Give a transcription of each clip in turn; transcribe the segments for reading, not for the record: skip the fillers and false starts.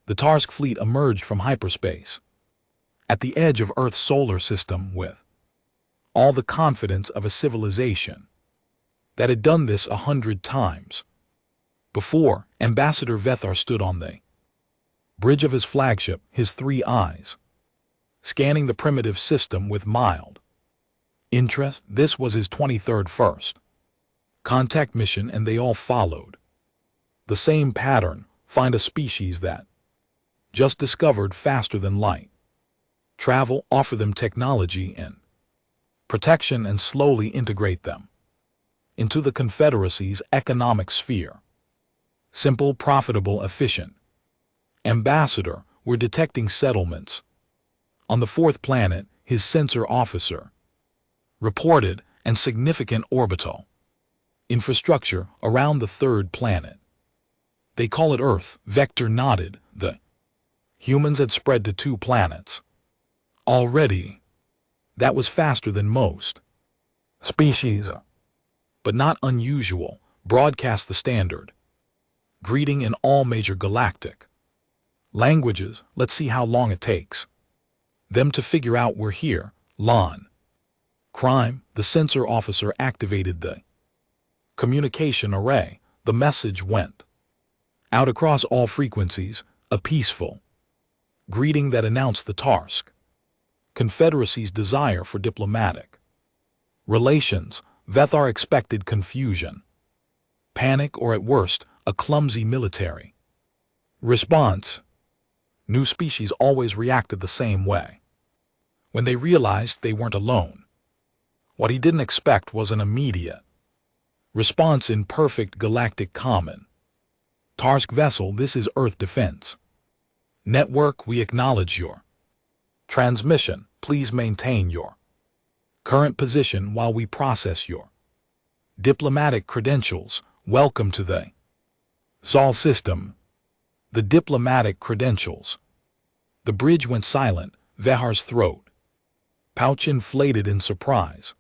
The Tarsk fleet emerged from hyperspace, at the edge of Earth's solar system with all the confidence of a civilization that had done this 100 times. Before, Ambassador Vethar stood on the bridge of his flagship, his 3 eyes scanning the primitive system with mild interest. This was his 23rd first contact mission, and they all followed the same pattern: find a species that just discovered faster than light travel, offer them technology and protection, and slowly integrate them into the Confederacy's economic sphere. Simple, profitable, efficient. Ambassador, we're detecting settlements on the 4th planet, his sensor officer reported, and significant orbital infrastructure around the 3rd planet. They call it Earth. Vector nodded. The humans had spread to 2 planets already. That was faster than most species, but not unusual. Broadcast the standard greeting in all major galactic languages. Let's see how long it takes them to figure out we're here. Lon. Crime. The sensor officer activated the communication array. The message went out across all frequencies, a peaceful greeting that announced the Tarsk Confederacy's desire for diplomatic relations. Vethar expected confusion, panic, or at worst, a clumsy military response. New species always reacted the same way when they realized they weren't alone. What he didn't expect was an immediate response in perfect galactic common. Tarsk vessel, this is Earth Defense Network. We acknowledge your transmission. Please maintain your current position while we process your diplomatic credentials. Welcome to the Sol system. The diplomatic credentials. The bridge went silent. Vehar's throat pouch inflated in surprise.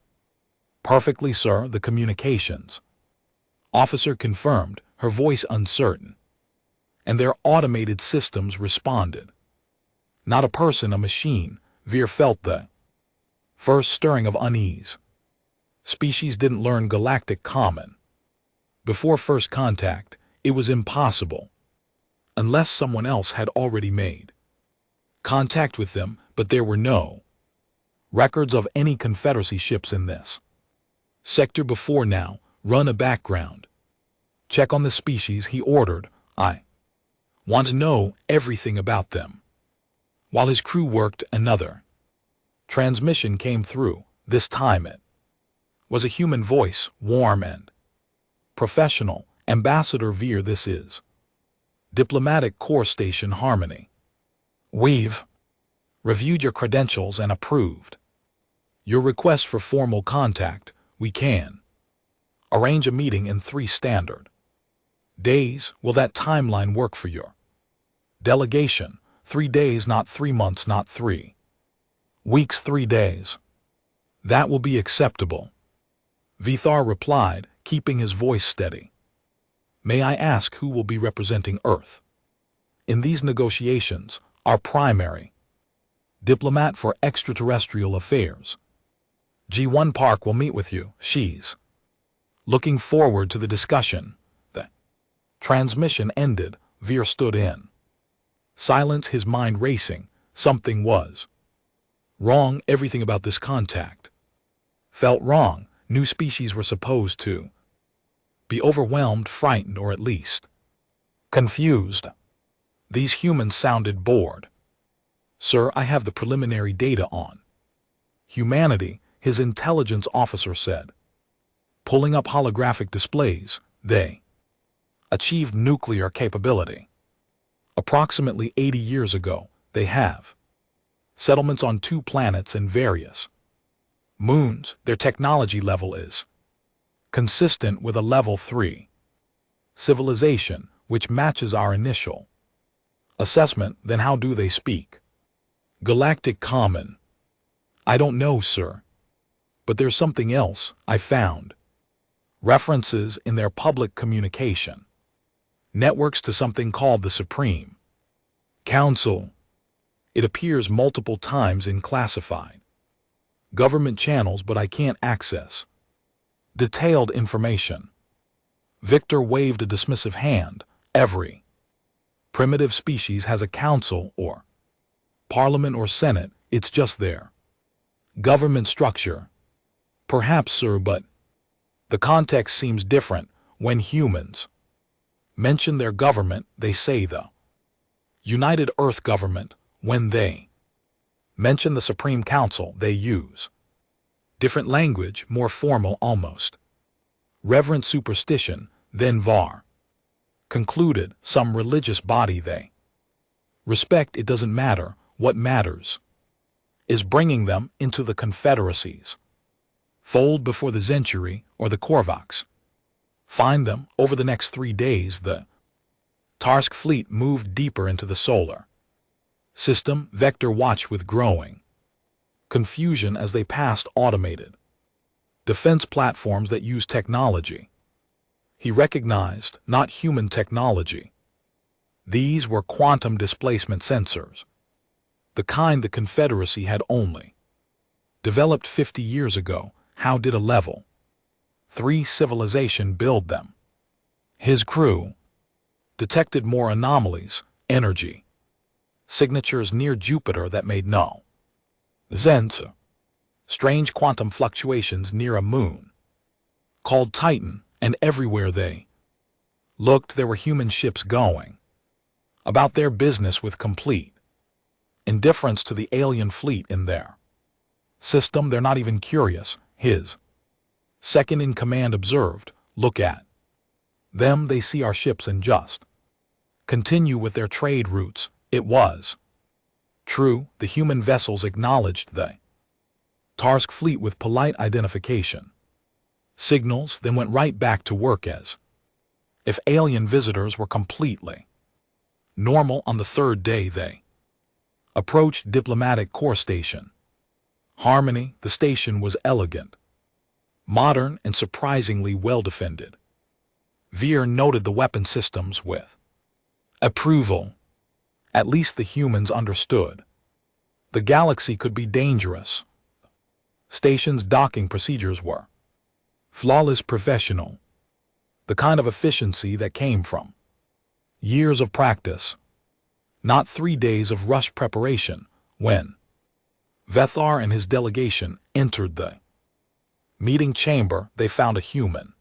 Perfectly, sir. The communications officer confirmed, her voice uncertain. And their automated systems responded. Not a person, a machine. Veer felt the first stirring of unease. Species didn't learn galactic common before first contact. It was impossible, unless someone else had already made contact with them, but there were no records of any Confederacy ships in this sector before now. Run a background check on the species, he ordered. I want to know everything about them. While his crew worked, another transmission came through. This time it was a human voice, warm and professional. Ambassador Veer, this is Diplomatic Corps Station Harmony. We've reviewed your credentials and approved your request for formal contact. We can arrange a meeting in 3 standard days. Will that timeline work for your delegation? 3 days, not 3 months, not 3 weeks, 3 days. That will be acceptable, Vethar replied, keeping his voice steady. May I ask who will be representing Earth in these negotiations? Our primary diplomat for extraterrestrial affairs, G1 Park, will meet with you. She's looking forward to the discussion. The transmission ended. Veer stood in silence, his mind racing. Something was wrong. Everything about this contact felt wrong. New species were supposed to be overwhelmed, frightened, or at least confused. These humans sounded bored. Sir, I have the preliminary data on humanity, his intelligence officer said, pulling up holographic displays. They achieved nuclear capability approximately 80 years ago. They have settlements on 2 planets and various moons. Their technology level is consistent with a level 3 civilization, which matches our initial assessment. Then how do they speak galactic common? I don't know, sir. But there's something else. I found references in their public communication networks to something called the Supreme Council. It appears multiple times in classified government channels, but I can't access detailed information. Victor waved a dismissive hand. Every primitive species has a council or parliament or senate. It's just their government structure. Perhaps, sir, but the context seems different. When humans mention their government, they say the United Earth Government. When they mention the Supreme Council, they use different language, more formal, almost reverent superstition. Then VAR concluded, some religious body they respect. It doesn't matter. What matters is bringing them into the confederacies fold before the Century or the Korvax. Find them. Over the next 3 days, the Tarsk fleet moved deeper into the solar system. Vector watched with growing confusion as they passed automated defense platforms that use technology he recognized, not human technology. These were quantum displacement sensors, the kind the Confederacy had only developed 50 years ago. How did a level 3 civilization build them? His crew detected more anomalies, energy signatures near Jupiter that made no sense, strange quantum fluctuations near a moon called Titan, and everywhere they looked there were human ships going about their business with complete indifference to the alien fleet in their system. They're not even curious. His second-in-command observed, look at them. They see our ships and just continue with their trade routes. It was true. The human vessels acknowledged the Tarsk fleet with polite identification signals, then went right back to work as if alien visitors were completely normal. On the 3rd day, they approached Diplomatic Corps Station Harmony. The station was elegant, modern, and surprisingly well defended. Veer noted the weapon systems with approval. At least the humans understood the galaxy could be dangerous. Station's docking procedures were flawless, professional, the kind of efficiency that came from years of practice, not 3 days of rushed preparation. When Vethar and his delegation entered the meeting chamber, they found a human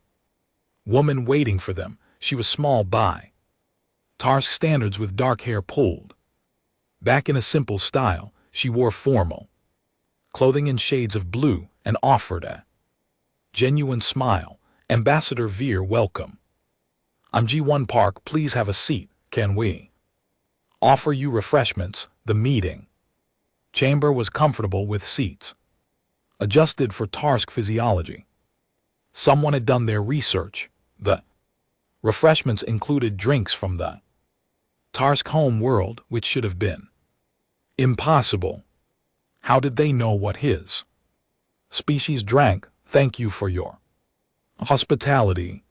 woman waiting for them. She was small by Tarsk standards, with dark hair pulled back in a simple style. She wore formal clothing in shades of blue and offered a genuine smile. Ambassador Veer, welcome. I'm G1 Park. Please have a seat. Can we offer you refreshments? The meeting chamber was comfortable with seats adjusted for Tarsk physiology. Someone had done their research. The refreshments included drinks from the Tarsk home world, which should have been impossible. How did they know what his species drank? Thank you for your hospitality,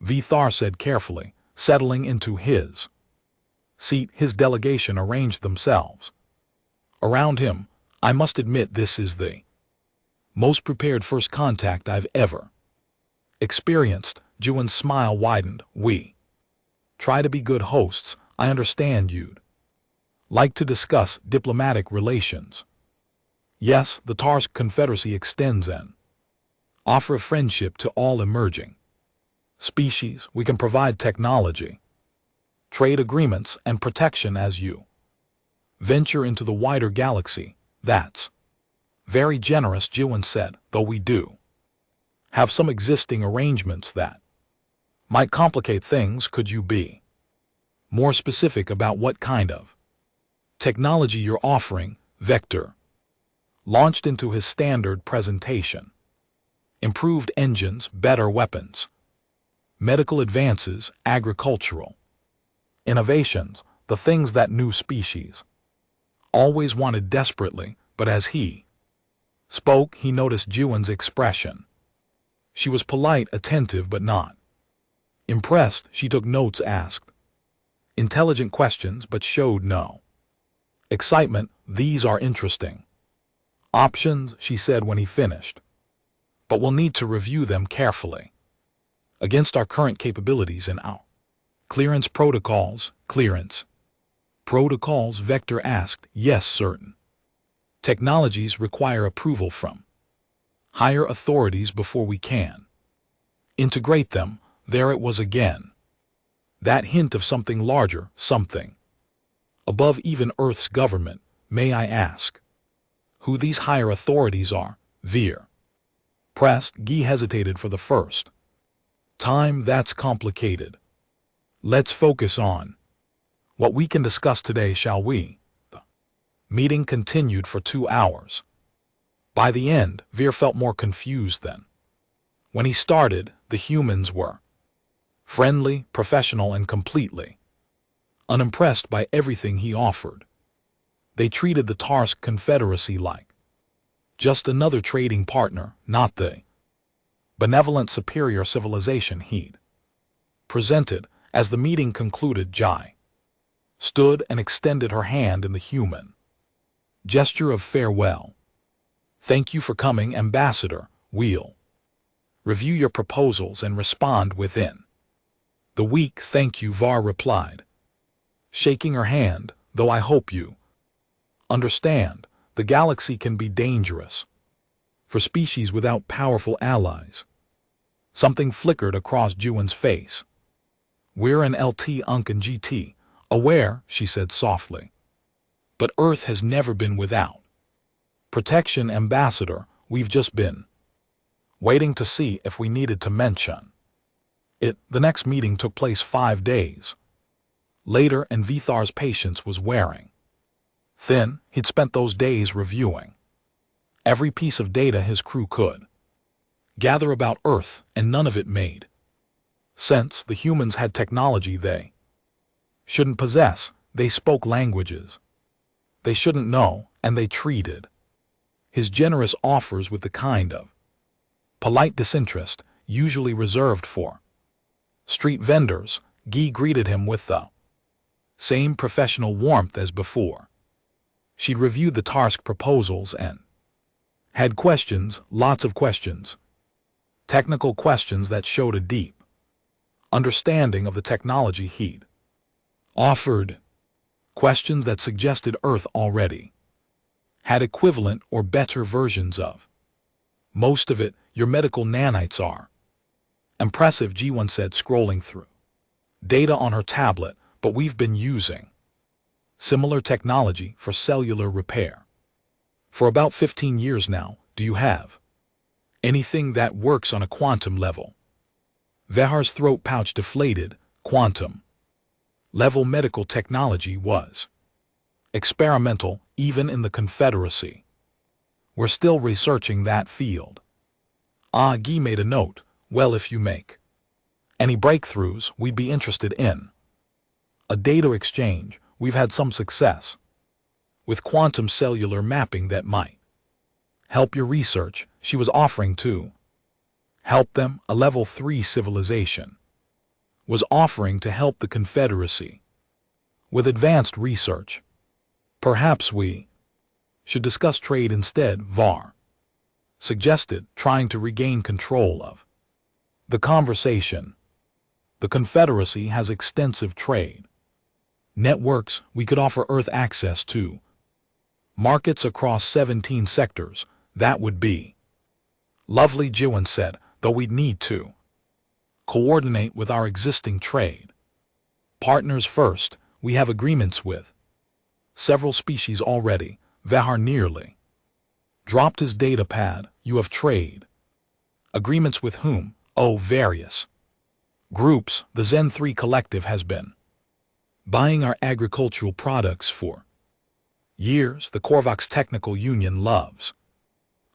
Vethar said carefully, settling into his seat. His delegation arranged themselves around him. I must admit, this is the most prepared first contact I've ever experienced. Juan's smile widened. We try to be good hosts. I understand you'd like to discuss diplomatic relations. Yes, the Tarsk Confederacy extends an offer of friendship to all emerging species. We can provide technology, trade agreements, and protection as you venture into the wider galaxy. That's very generous, Juan said, though we do have some existing arrangements that might complicate things. Could you be more specific about what kind of technology you're offering? Vector launched into his standard presentation. Improved engines, better weapons, medical advances, agricultural innovations, the things that new species always wanted desperately. But as he spoke, he noticed Juan's expression. She was polite, attentive, but not impressed. She took notes, asked Intelligent questions but showed no excitement. These are interesting options, she said when he finished, but we'll need to review them carefully against our current capabilities and our clearance protocols. Clearance protocols, Vector asked. Yes, certain technologies require approval from higher authorities before we can integrate them. There it was again. That hint of something larger, something above even Earth's government. May I ask who these higher authorities are? Veer pressed. Guy hesitated for the first time. That's complicated. Let's focus on what we can discuss today, shall we? The meeting continued for 2 hours. By the end, Veer felt more confused than when he started. The humans were friendly, professional, and completely unimpressed by everything he offered. They treated the Tarsk Confederacy like just another trading partner, not the benevolent superior civilization he'd presented. As the meeting concluded, Jai stood and extended her hand in the human gesture of farewell. Thank you for coming, Ambassador. We'll review your proposals and respond within the week. Thank you, Var replied, shaking her hand, though I hope you understand the galaxy can be dangerous for species without powerful allies. Something flickered across Juan's face. We're an LT Uncan GT, aware, she said softly. But Earth has never been without protection, Ambassador. We've just been waiting to see if we needed to mention it. The next meeting took place 5 days later, and Vithar's patience was wearing thin. He'd spent those days reviewing every piece of data his crew could gather about Earth, and none of it made sense. The humans had technology they shouldn't possess. They spoke languages they shouldn't know, and they treated his generous offers with the kind of polite disinterest usually reserved for street vendors. Guy greeted him with the same professional warmth as before. She'd reviewed the Tarsk proposals and had questions, lots of questions, technical questions that showed a deep understanding of the technology he'd offered, questions that suggested Earth already had equivalent or better versions of most of it. Your medical nanites are impressive, G1 said, scrolling through data on her tablet, but we've been using similar technology for cellular repair for about 15 years now. Do you have anything that works on a quantum level? Vehar's throat pouch deflated. Quantum level medical technology was experimental, even in the Confederacy. We're still researching that field. Guy made a note. Well, if you make any breakthroughs, we'd be interested in a data exchange. We've had some success with quantum cellular mapping that might help your research. She was offering to help them. A level 3 civilization was offering to help the Confederacy with advanced research. Perhaps we should discuss trade instead, Var suggested, trying to regain control of the conversation. The Confederacy has extensive trade networks. We could offer Earth access to markets across 17 sectors. That would be lovely, Jiwan said, though we'd need to coordinate with our existing trade partners first. We have agreements with several species already. Vahar nearly dropped his data pad. You have trade agreements with whom? Oh, various groups. The Zen 3 Collective has been buying our agricultural products for years. The Korvax Technical Union loves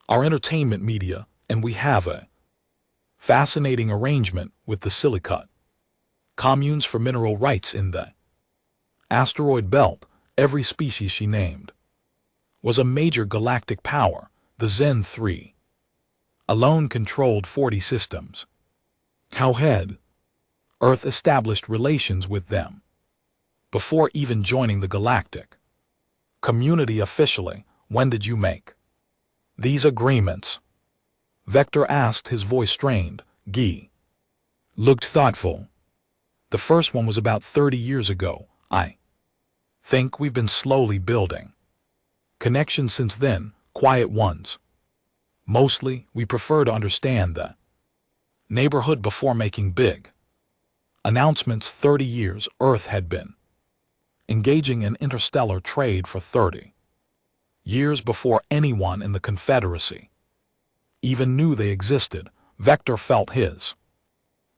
our entertainment media, and we have a fascinating arrangement with the Silicate communes for mineral rights in the asteroid belt. Every species she named was a major galactic power. The Zen 3 alone controlled 40 systems. How had Earth established relations with them? before even joining the galactic community officially. When did you make these agreements? Vector asked, his voice strained. Guy looked thoughtful. The first one was about 30 years ago. I think we've been slowly building connections since then, quiet ones. Mostly, we prefer to understand the neighborhood before making big announcements. 30 years Earth had been engaging in interstellar trade for 30 years before anyone in the Confederacy even knew they existed. Vector felt his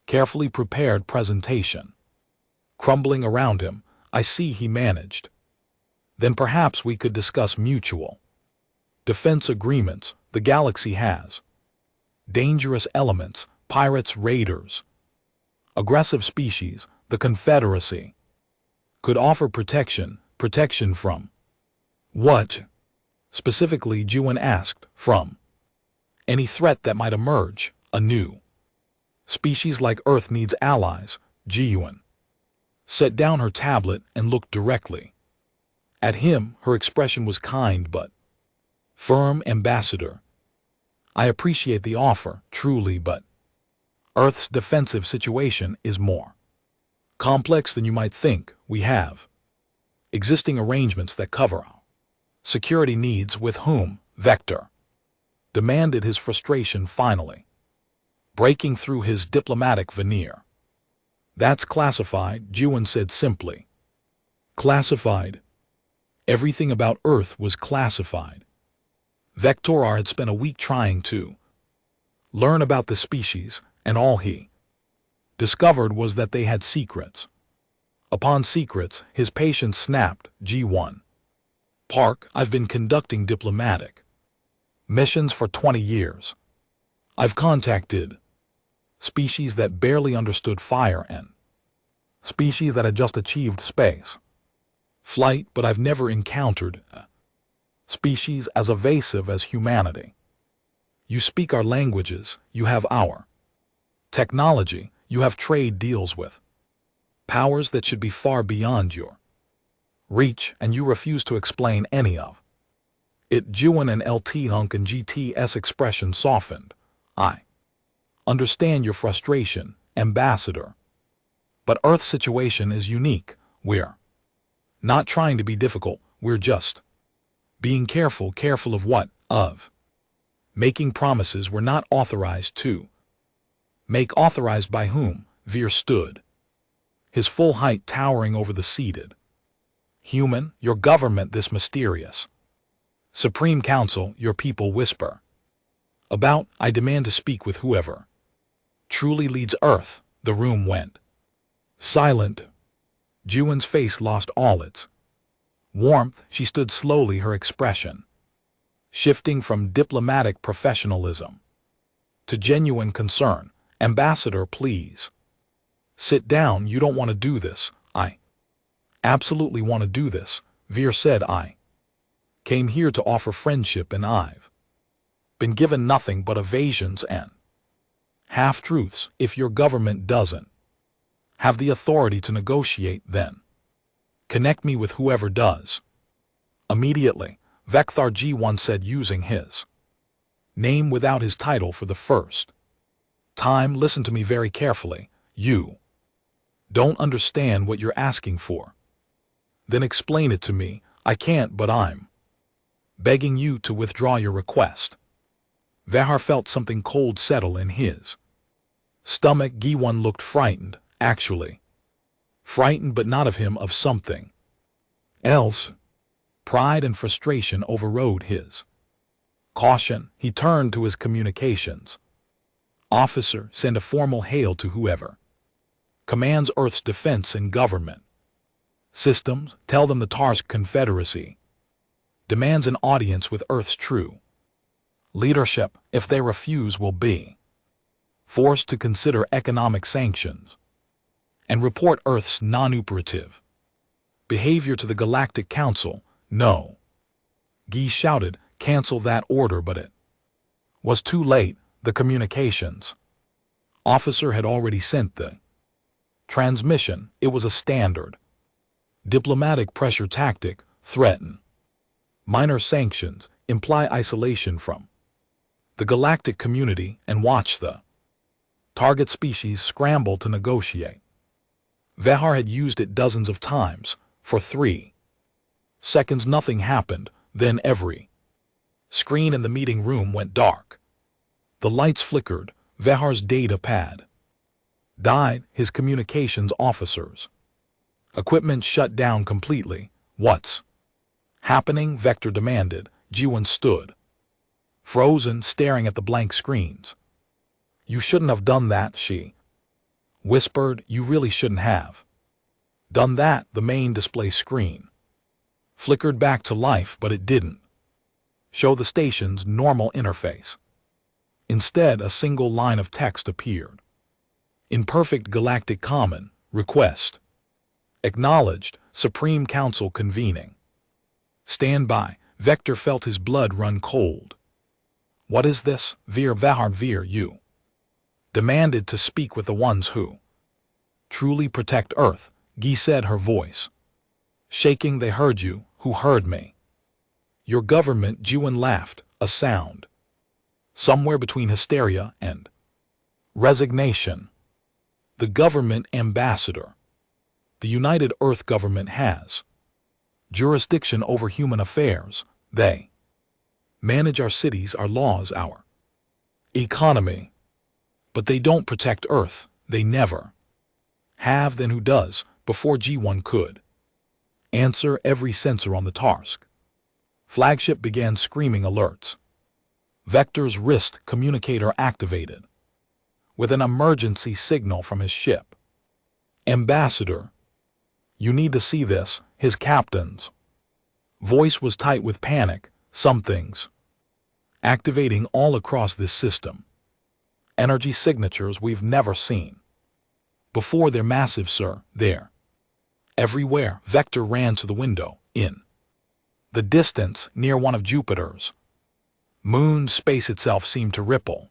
carefully prepared presentation crumbling around him. I see, he managed. Then perhaps we could discuss mutual defense agreements. The galaxy has dangerous elements, pirates, raiders, aggressive species. The Confederacy could offer protection. Protection from what? Specifically, Juan asked. From any threat that might emerge. A new species like Earth needs allies. Juan set down her tablet and looked directly at him. Her expression was kind but firm. Ambassador, I appreciate the offer, truly, but Earth's defensive situation is more complex than you might think. We have existing arrangements that cover our security needs. With whom? Vector demanded, his frustration finally breaking through his diplomatic veneer. That's classified, Juan said simply. Classified? Everything about Earth was classified. Vector had spent a week trying to learn about the species, and all he discovered was that they had secrets upon secrets. His patience snapped. G1 Park, I've been conducting diplomatic missions for 20 years. I've contacted species that barely understood fire and species that had just achieved space flight, but I've never encountered a species as evasive as humanity. You speak our languages, you have our technology, you have trade deals with powers that should be far beyond your reach, and you refuse to explain any of it. Juan and LT Hunk and GT's expression softened. I understand your frustration, Ambassador, but Earth's situation is unique. We're not trying to be difficult, we're just being careful. Careful of what? Of making promises we're not authorized to make. Authorized by whom? Veer stood, his full height towering over the seated human. Your government, this mysterious Supreme Council, your people. Whisper about. I demand to speak with whoever truly leads Earth. The room went silent. Juan's face lost all its warmth. She stood slowly, her expression shifting from diplomatic professionalism to genuine concern. Ambassador, please sit down. You don't want to do this. I absolutely want to do this, Veer said. I came here to offer friendship, and I've been given nothing but evasions and half-truths. If your government doesn't have the authority to negotiate, then connect me with whoever does immediately. Vector, G1 said, using his name without his title for the first time. Listen to me very carefully. You don't understand what you're asking for. Then explain it to me. I can't, but I'm begging you to withdraw your request. Vahar felt something cold settle in his stomach. G1 looked frightened, actually frightened, but not of him, of something else. Pride and frustration overrode his caution. He turned to his communications officer. Send a formal hail to whoever commands Earth's defense and government systems. Tell them the Tarsk Confederacy demands an audience with Earth's true leadership. If they refuse, will be forced to consider economic sanctions and report Earth's non-operative behavior to the Galactic Council. No, Guy shouted, cancel that order, but it was too late. The communications officer had already sent the transmission. It was a standard Diplomatic pressure tactic, threaten. Minor sanctions, imply isolation from the galactic community and watch the target species scramble to negotiate. Vehar had used it dozens of times. For 3 seconds nothing happened, then every screen in the meeting room went dark. The lights flickered. Vehar's data pad died, his communications officers' equipment shut down completely. What's happening? Vector demanded. Jiwon stood frozen, staring at the blank screens. You shouldn't have done that, she whispered. You really shouldn't have done that. The main display screen flickered back to life, but it didn't show the station's normal interface. Instead, a single line of text appeared. In perfect galactic common, request acknowledged, Supreme Council convening. Stand by. Vector felt his blood run cold. What is this? Vehar, you demanded to speak with the ones who truly protect Earth, Gi said, her voice shaking. They heard you. Who heard me? Your government, Jiwon laughed, a sound somewhere between hysteria and resignation. The government ambassador. The United Earth government has jurisdiction over human affairs. They manage our cities, our laws, our economy. But they don't protect Earth. They never have. Then who does? Before G1 could answer, every sensor on the Tarsk flagship began screaming alerts. Vector's wrist communicator activated with an emergency signal from his ship. Ambassador, you need to see this. His captain's voice was tight with panic. Something's activating all across this system. Energy signatures we've never seen before. They're massive, sir. They're everywhere. Vector ran to the window. In the distance, near one of Jupiter's moons, space itself seemed to ripple.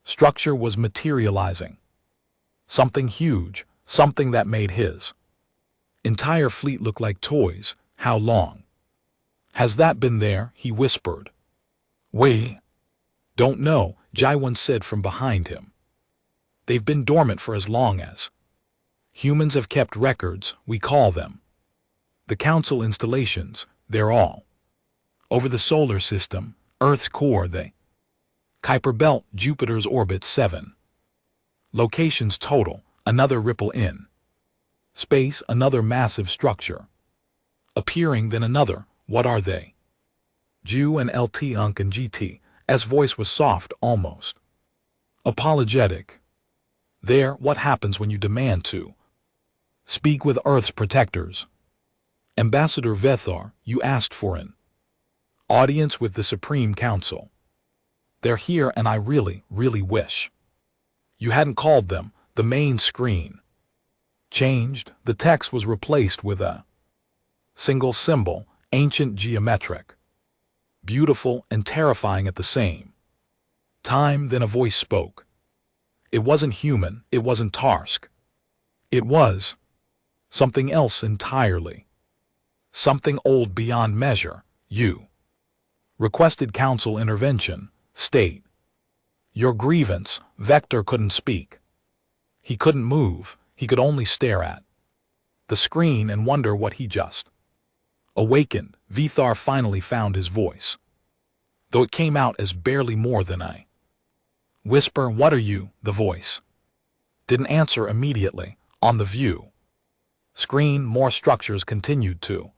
Structure was materializing. Something huge, something that made his entire fleet look like toys. How long has that been there? He whispered. We don't know, Jiwon said from behind him. They've been dormant for as long as humans have kept records. We call them the Council installations. They're all over the solar system, Earth's core, the Kuiper Belt, Jupiter's orbit. 7 locations total. Another ripple in space, another massive structure appearing, then another. What are they? Ju and LT Unk and GT. S voice was soft, almost apologetic. There, what happens when you demand to speak with Earth's protectors? Ambassador Vethar, you asked for an audience with the Supreme Council. They're here, and I really wish you hadn't called them. The main screen changed. The text was replaced with a single symbol, ancient, geometric, beautiful and terrifying at the same time. Then a voice spoke. It wasn't human, it wasn't Tarsk. It was something else entirely. Something old beyond measure. You requested council intervention. State your grievance. Vector couldn't speak. He couldn't move. He could only stare at the screen and wonder what he just awakened. Vethar finally found his voice, though it came out as barely more than a whisper. What are you? The voice didn't answer immediately. On the view screen, more structures continued to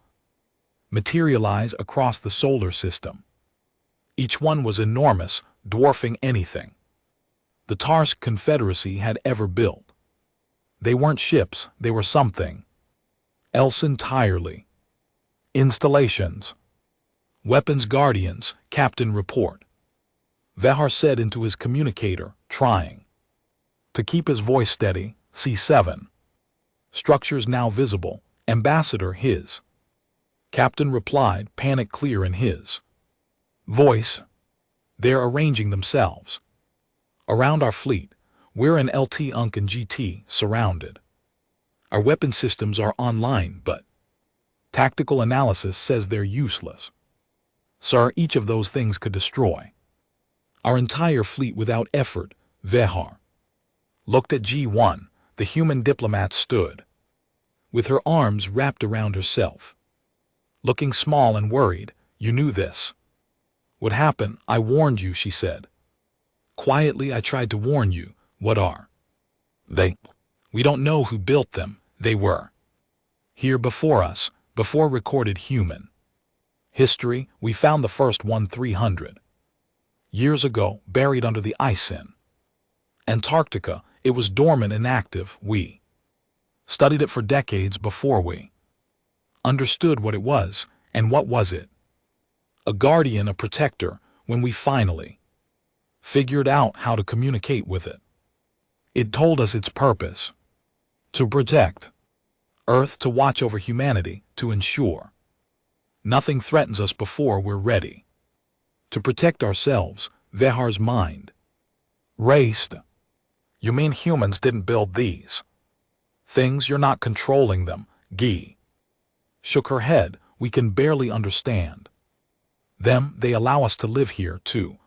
materialize across the solar system. Each one was enormous, dwarfing anything the Tarsk Confederacy had ever built. They weren't ships, they were something else entirely. Installations. Weapons guardians, Captain report. Vehar said into his communicator, trying to keep his voice steady. C7. Structures now visible. Ambassador, his captain replied, panic clear in his voice. They're arranging themselves around our fleet. We're in LT Unk and GT, surrounded. Our weapon systems are online, but Tactical analysis says they're useless. Sir, each of those things could destroy our entire fleet without effort. Vehar looked at G1. The human diplomat stood, with her arms wrapped around herself, looking small and worried. You knew this would happen. I warned you, she said. Quietly, I tried to warn you. What are they? We don't know who built them. They were here before us, before recorded human history. We found the first one 300 years ago, buried under the ice in Antarctica. It was dormant, inactive. We studied it for decades before we understood what it was. And what was it? A guardian, a protector. When we finally figured out how to communicate with it, it told us its purpose: to protect Earth, to watch over humanity, to ensure nothing threatens us before we're ready to protect ourselves. Vehar's mind raced. You mean humans didn't build these things? You're not controlling them. Guy shook her head. We can barely understand them. They allow us to live here, to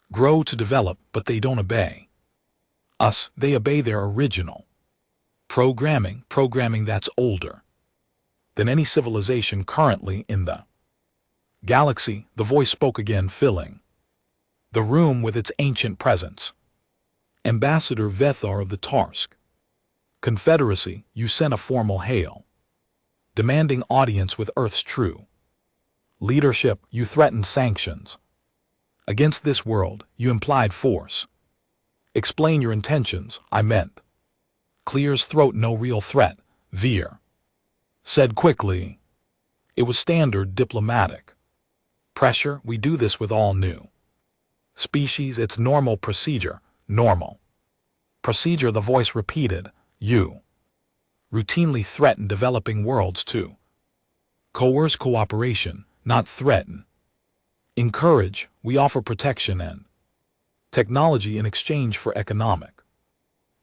grow, to develop, but they don't obey us. They obey their original programming that's older than any civilization currently in the galaxy. The voice spoke again, filling the room with its ancient presence. Ambassador Vethar of the Tarsk Confederacy, you sent a formal hail, demanding audience with Earth's true leadership. You threatened sanctions against this world. You implied force. Explain your intentions. I meant clears throat. No real threat, Veer said quickly. It was standard diplomatic pressure. We do this with all new species. It's normal procedure. Normal procedure, the voice repeated. You routinely threaten developing worlds to coerce cooperation, not threaten. Encourage. We offer protection and technology in exchange for economic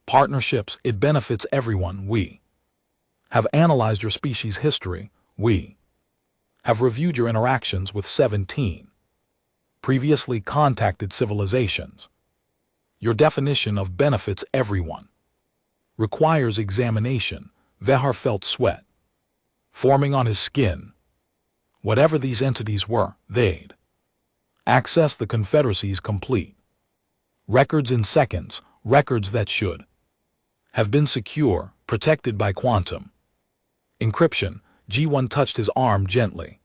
partnerships. It benefits everyone. We have analyzed your species' history. We have reviewed your interactions with 17 previously contacted civilizations. Your definition of benefits everyone requires examination. Vehar felt sweat forming on his skin. Whatever these entities were, they'd access the Confederacy's complete records in seconds, records that should have been secure, protected by quantum encryption. G1 touched his arm gently.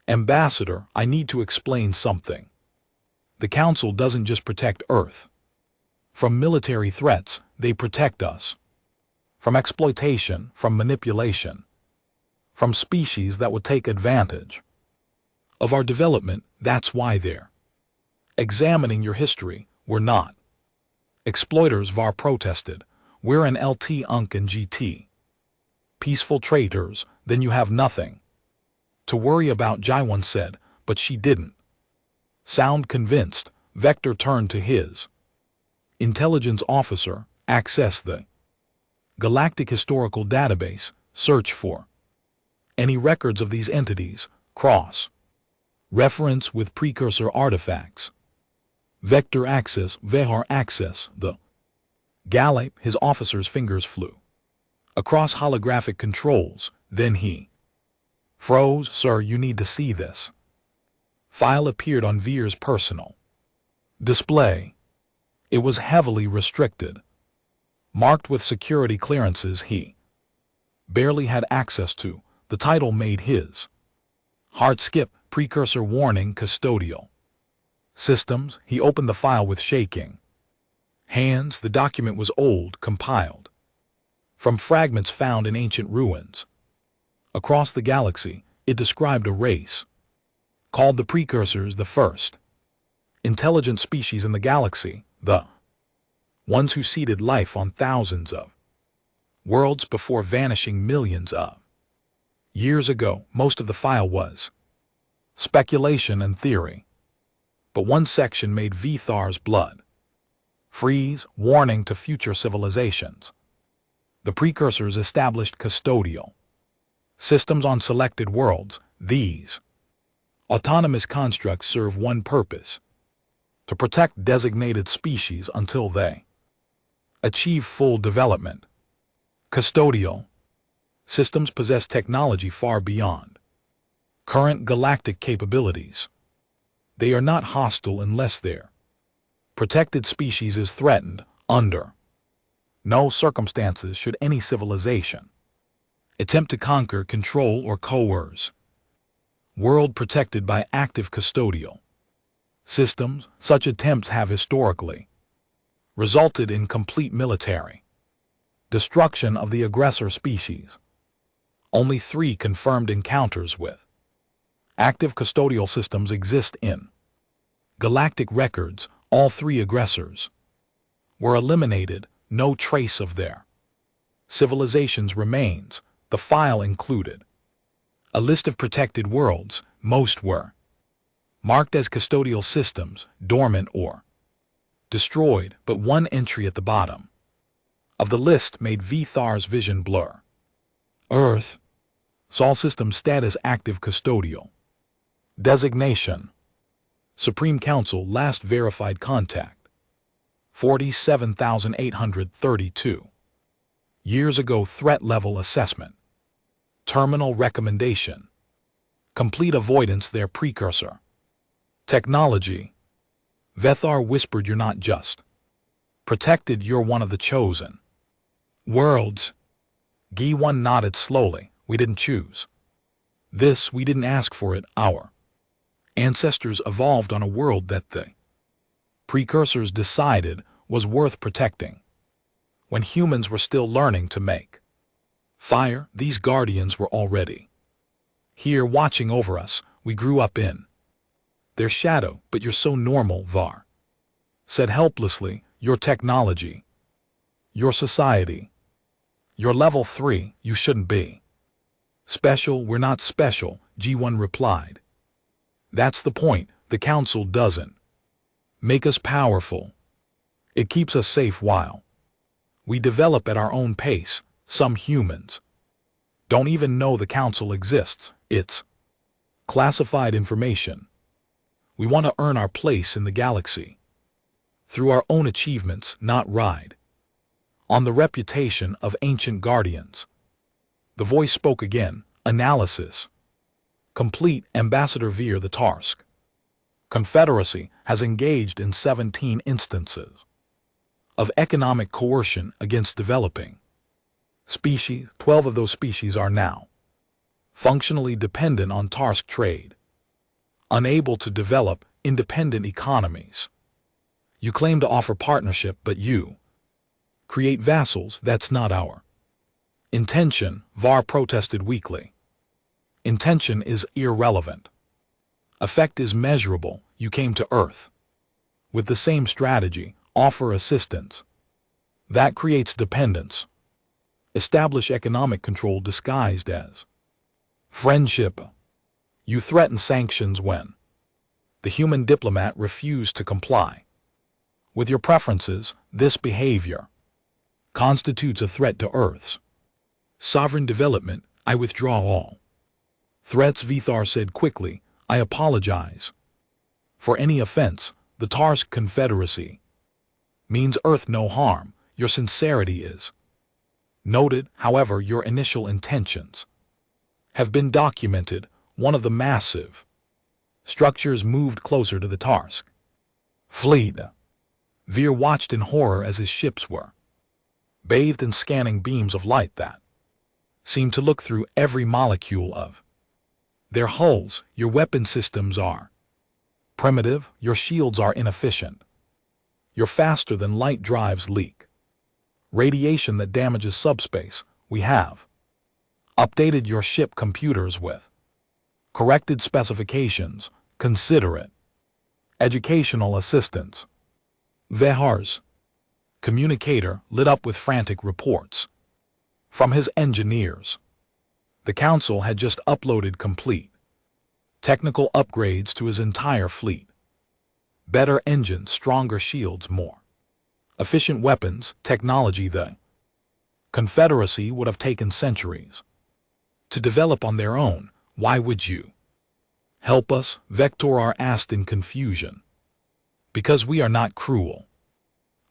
Ambassador, I need to explain something. The Council doesn't just protect Earth from military threats, they protect us from exploitation, from manipulation, from species that would take advantage of our development. That's why they're examining your history. We're not exploiters, Var protested. We're an LT, UNC, and GT. Peaceful traitors. Then you have nothing to worry about, Jaiwan said, but she didn't sound convinced. Vector turned to his intelligence officer. Access the Galactic Historical Database. Search for any records of these entities. Cross reference with precursor artifacts. Vector access. Vehar access the Galate. His officer's fingers flew across holographic controls. Then he froze. Sir, you need to see this. File appeared on Veer's personal display. It was heavily restricted, marked with security clearances he barely had access to. The title made his heart skip. Precursor warning, custodial systems. He opened the file with shaking hands. The document was old, compiled from fragments found in ancient ruins across the galaxy. It described a race called the Precursors, the first intelligent species in the galaxy, the ones who seeded life on thousands of worlds before vanishing millions of years ago. Most of the file was speculation and theory, but one section made Vethar's blood freeze. Warning to future civilizations. The Precursors established custodial Systems on selected worlds. These autonomous constructs serve one purpose: to protect designated species until they achieve full development. Custodial systems possess technology far beyond current galactic capabilities. They are not hostile unless their protected species is threatened. Under no circumstances should any civilization attempt to conquer, control, or coerce world protected by active custodial systems. Such attempts have historically resulted in complete military destruction of the aggressor species. Only 3 confirmed encounters with active custodial systems exist in galactic records. All 3 aggressors were eliminated. No trace of their civilizations remains. The file included a list of protected worlds. Most were marked as custodial systems, dormant or destroyed, but one entry at the bottom of the list made Vthar's vision blur. Earth. Sol system status active custodial. Designation: Supreme Council. Last verified contact 47,832 years ago. Threat level assessment. Terminal recommendation: complete avoidance. Their precursor technology. Vthar whispered, "You're not just protected, you're one of the chosen worlds." Gi-1 nodded slowly. "We didn't choose this, we didn't ask for it. Our ancestors evolved on a world that the precursors decided was worth protecting. When humans were still learning to make fire, these guardians were already here watching over us. We grew up in their shadow." "But you're so normal," Var said helplessly. "Your technology, your society, you're level 3, you shouldn't be special." "We're not special," G1 replied. "That's the point. The Council doesn't make us powerful. It keeps us safe while we develop at our own pace. Some humans don't even know the Council exists. It's classified information. We want to earn our place in the galaxy through our own achievements, not ride on the reputation of ancient guardians." The voice spoke again. "Analysis complete. Ambassador Veer, the Tarsk Confederacy has engaged in 17 instances of economic coercion against developing species. 12 of those species are now functionally dependent on Tarsk trade, unable to develop independent economies. You claim to offer partnership, but you create vassals. That's not our intention," Var protested weakly. "Intention is irrelevant. Effect is measurable. You came to Earth with the same strategy: offer assistance. That creates dependence. Establish economic control disguised as friendship. You threaten sanctions when the human diplomat refused to comply with your preferences. This behavior constitutes a threat to Earth's sovereign development. I withdraw all threats," Vthar said quickly. "I apologize for any offense. The Tarsk Confederacy means Earth no harm. Your sincerity is noted. However, your initial intentions have been documented." One of the massive structures moved closer to the Tarsk fleet. Veer watched in horror as his ships were bathed in scanning beams of light that seemed to look through every molecule of their hulls. "Your weapon systems are primitive. Your shields are inefficient. You're faster than light. Drives leak radiation that damages subspace. We have updated your ship computers with corrected specifications. Consider it educational assistance." Vehar's communicator lit up with frantic reports from his engineers. The Council had just uploaded complete technical upgrades to his entire fleet. Better engines, stronger shields, more efficient weapons, technology the Confederacy would have taken centuries To develop on their own, why would you? Help us, Vector R asked in confusion. Because we are not cruel.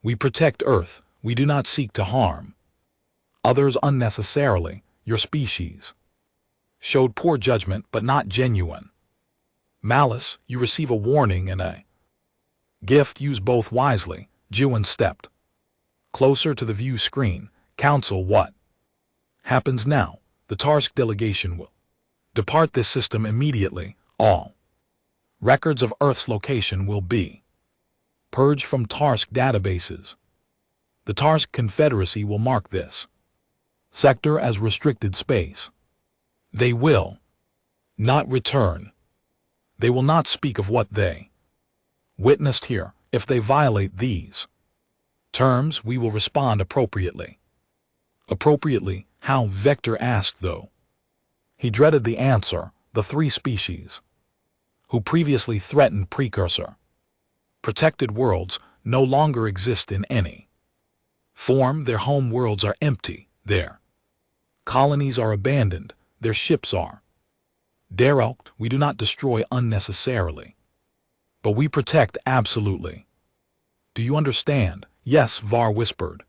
We protect Earth, we do not seek to harm others unnecessarily. Your species showed poor judgment but not genuine malice. You receive a warning and a gift. Use both wisely. Jiwon stepped closer to the view screen. Council, what happens now? The Tarsk delegation will depart this system immediately. All records of Earth's location will be purged from Tarsk databases. The Tarsk Confederacy will mark this sector as restricted space. They will not return. They will not speak of what they witnessed here. If they violate these terms, we will respond appropriately. Appropriately? How? Vector asked, though he dreaded the answer. The three species who previously threatened precursor protected worlds no longer exist in any form. Their home worlds are empty. Their colonies are abandoned. Their ships are derelict. We do not destroy unnecessarily, but we protect absolutely. Do you understand? Yes, Var whispered.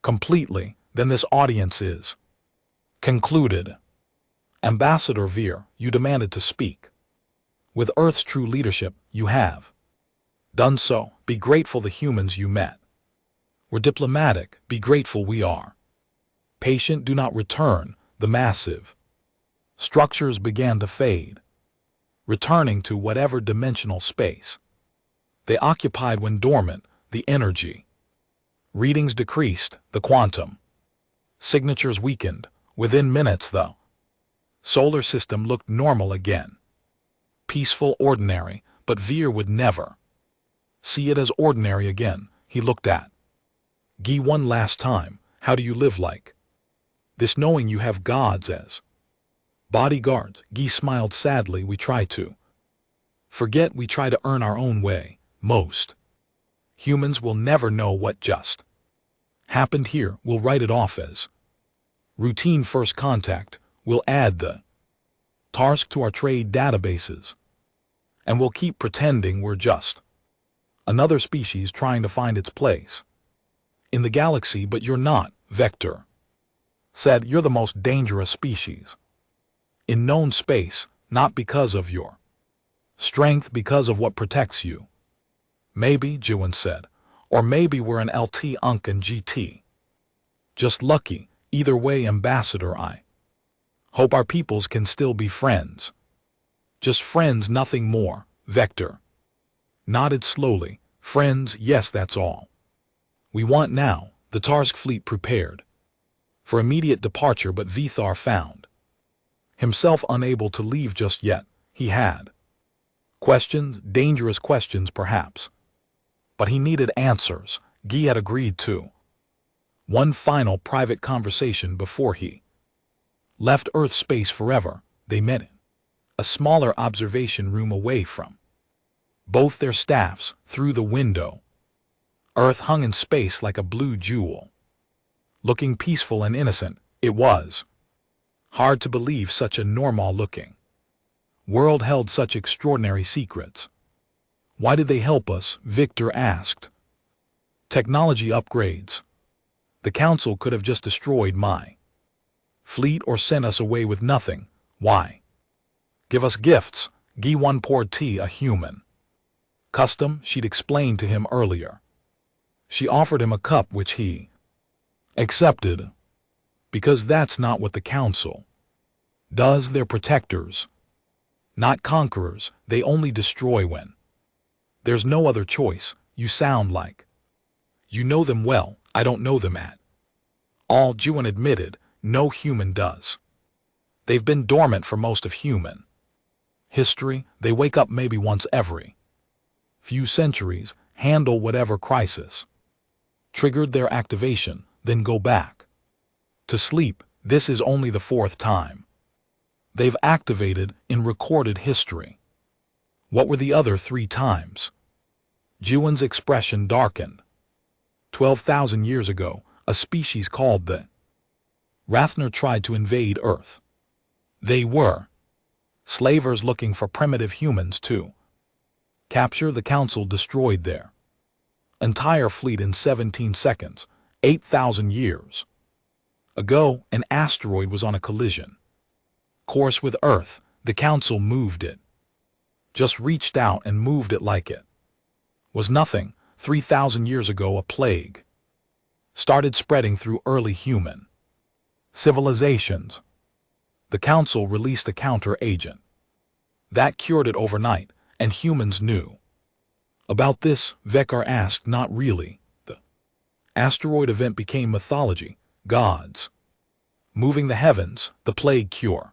Completely. Then this audience is concluded. Ambassador Veer, you demanded to speak. With Earth's true leadership, you have done so. Be grateful the humans you met were diplomatic. Be grateful we are patient. Do not return. The massive structures began to fade, returning to whatever dimensional space they occupied when dormant. The energy readings decreased. The quantum signatures weakened. Within minutes, the solar system looked normal again. Peaceful, ordinary, but Veer would never see it as ordinary again. He looked at Gi one last time. How do you live like this, knowing you have gods as bodyguards? Gi smiled sadly. We try to forget. We try to earn our own way. Most humans will never know what just happened here. We'll write it off as routine first contact. We'll add the Tarsk to our trade databases, and we'll keep pretending we're just another species trying to find its place in the galaxy. But you're not, Vector said. You're the most dangerous species in known space, not because of your strength, because of what protects you. Maybe, Jiwon said, or maybe we're an LT Unk and GT. Just lucky. Either way, Ambassador, I hope our peoples can still be friends. Just friends, nothing more. Vector nodded slowly. Friends, yes, that's all we want now. The Tarsk fleet prepared for immediate departure, but Vithar found himself unable to leave just yet. He had questions, dangerous questions perhaps, but he needed answers. Gi had agreed to one final private conversation before he left Earth space forever. They met in a smaller observation room away from both their staffs. Through the window, Earth hung in space like a blue jewel, looking peaceful and innocent. It was hard to believe such a normal-looking world held such extraordinary secrets. Why did they help us? Victor asked. Technology upgrades. The Council could have just destroyed my fleet or sent us away with nothing. Why give us gifts? Gi one poured tea. A human custom, she'd explained to him earlier. She offered him a cup which he accepted, because that's not what the Council does. They're protectors, not conquerors. They only destroy when there's no other choice. You sound like you know them well. I don't know them at all, Jiwon admitted. No human does. They've been dormant for most of human history. They wake up maybe once every few centuries, handle whatever crisis triggered their activation, then go back to sleep. This is only the fourth time they've activated in recorded history. What were the other 3 times? Jiwon's expression darkened. 12,000 years ago, a species called the Rathner tried to invade Earth. They were slavers looking for primitive humans to capture. The council destroyed their entire fleet in 17 seconds, 8,000 years ago. An asteroid was on a collision course with Earth. The council moved it, just reached out and moved it like it was nothing. 3,000 years ago, a plague started spreading through early human civilizations. The council released a counter agent that cured it overnight, and humans knew about this. Vekar asked, not really. The asteroid event became mythology, gods moving the heavens. The plague cure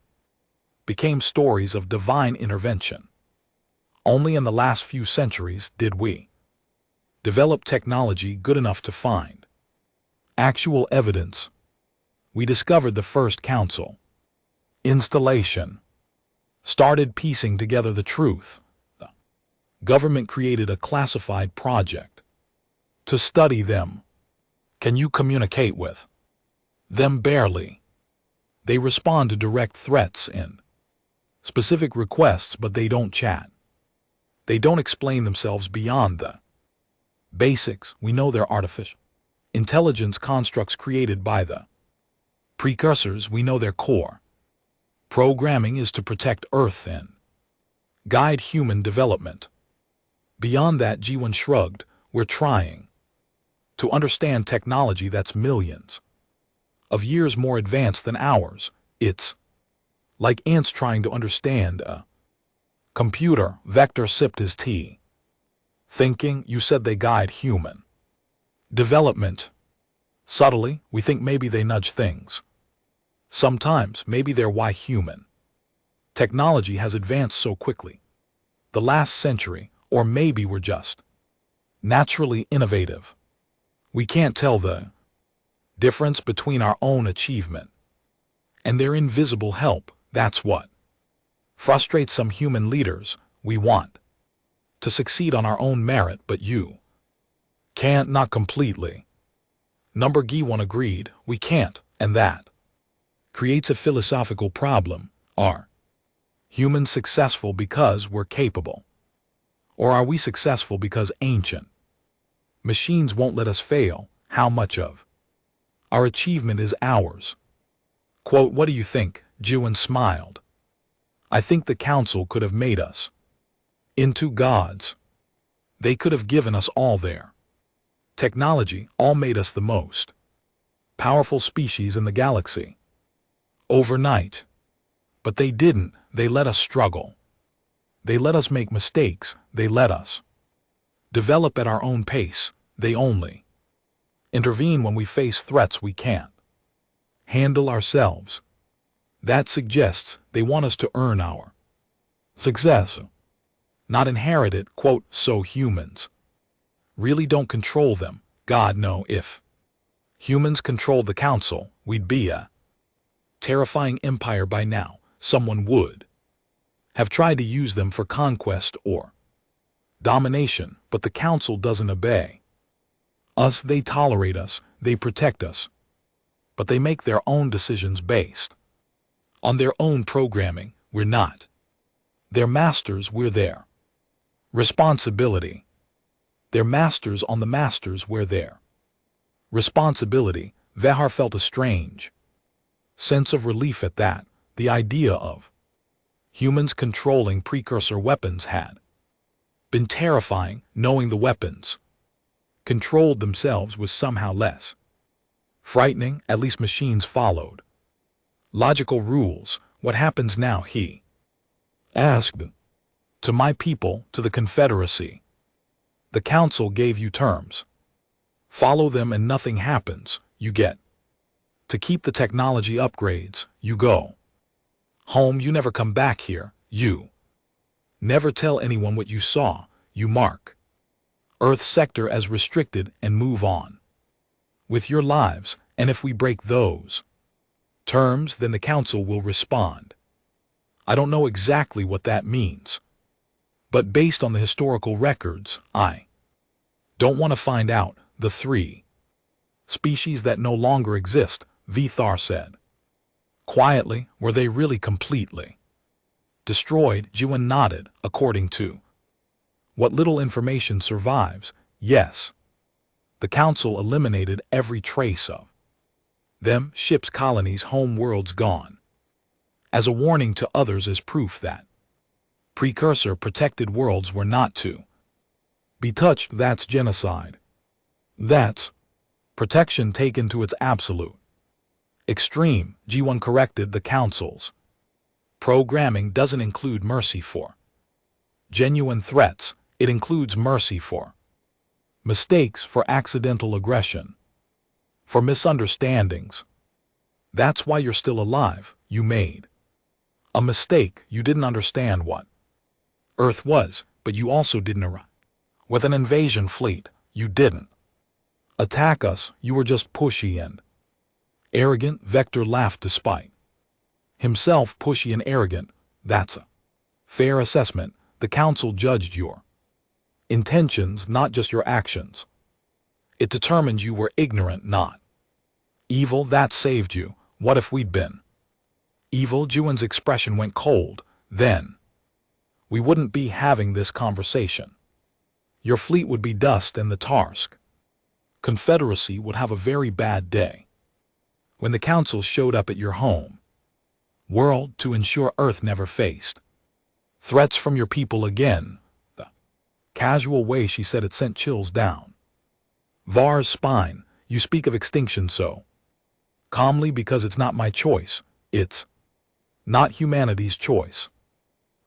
became stories of divine intervention. Only in the last few centuries did we develop technology good enough to find actual evidence. We discovered the first council installation, started piecing together the truth. The government created a classified project to study them. Can you communicate with them? Barely. They respond to direct threats and specific requests, but they don't chat. They don't explain themselves beyond the basics. We know they're artificial intelligence constructs created by the precursors. We know their core programming is to protect Earth and guide human development. Beyond that, Jiwan shrugged, we're trying to understand technology that's millions of years more advanced than ours. It's like ants trying to understand a computer. Vector sipped his tea, thinking, you said they guide human development. Subtly, we think maybe they nudge things. Sometimes, maybe they're why human technology has advanced so quickly the last century, or maybe we're just naturally innovative. We can't tell the difference between our own achievement and their invisible help. That's what frustrates some human leaders. We want to succeed on our own merit, but you can't. Not completely. Number G1 agreed, we can't, and that creates a philosophical problem. Are humans successful because we're capable? Or are we successful because ancient machines won't let us fail? How much of our achievement is ours? Quote, what do you think? Jiwan smiled. I think the council could have made us into gods. They could have given us all their technology, all made us the most powerful species in the galaxy overnight. But they didn't. They let us struggle. They let us make mistakes. They let us develop at our own pace. They only intervene when we face threats we can't handle ourselves. That suggests they want us to earn our success, not inherit it. Quote, so humans really don't control them? God, no. If humans controlled the council, we'd be a terrifying empire by now. Someone would have tried to use them for conquest or domination, but the council doesn't obey us. They tolerate us, they protect us, but they make their own decisions based on their own programming. We're not their masters, we're their responsibility. They're masters on the masters, we're their responsibility. Vehar felt a strange sense of relief at that. The idea of humans controlling precursor weapons had been terrifying. Knowing the weapons controlled themselves was somehow less frightening. At least machines followed logical rules. What happens now? He asked. To my people, to the Confederacy. The council gave you terms. Follow them and nothing happens. You get to keep the technology upgrades. You go home. You never come back here. You never tell anyone what you saw. You mark Earth sector as restricted and move on with your lives. And if we break those terms, then the council will respond. I don't know exactly what that means, but based on the historical records, I don't want to find out. The three species that no longer exist, Vithar said Quietly, were they really completely destroyed? Jiwan nodded. According to what little information survives, yes. The Council eliminated every trace of them, ships, colonies, home worlds gone. As a warning to others, as proof that precursor protected worlds were not to be touched. That's genocide. That's protection taken to its absolute extreme. G1 corrected the Council's programming doesn't include mercy for genuine threats. It includes mercy for mistakes, for accidental aggression, for misunderstandings. That's why you're still alive. You made a mistake. You didn't understand what Earth was, but you also didn't arrive with an invasion fleet. You didn't attack us. You were just pushy and arrogant. Vector laughed. Despite himself pushy and arrogant, that's a fair assessment. The Council judged your intentions, not just your actions. It determined you were ignorant, not evil. That saved you. What if we'd been evil? Jiwan's expression went cold. Then we wouldn't be having this conversation. Your fleet would be dust, and the Tarsk Confederacy would have a very bad day. When the Council showed up at your home world to ensure Earth never faced threats from your people again, the casual way she said it sent chills down Var's spine. You speak of extinction so calmly because it's not my choice. It's not humanity's choice.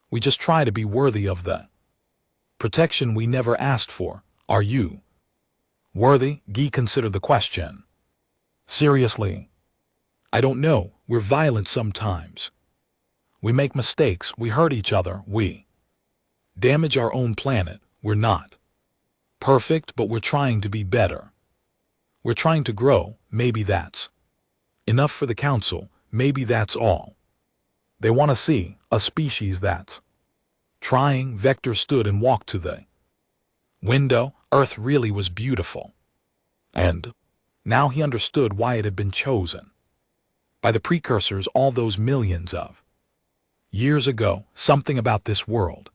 We just try to be worthy of the protection we never asked for. Are you worthy? Guy considered the question seriously. I don't know. We're violent sometimes. We make mistakes. We hurt each other. We damage our own planet. We're not perfect, but we're trying to be better. We're trying to grow. Maybe that's enough for the Council. Maybe that's all they want to see, a species that's trying. Vector stood and walked to the window. Earth really was beautiful. And now he understood why it had been chosen by the precursors all those millions of years ago. Something about this world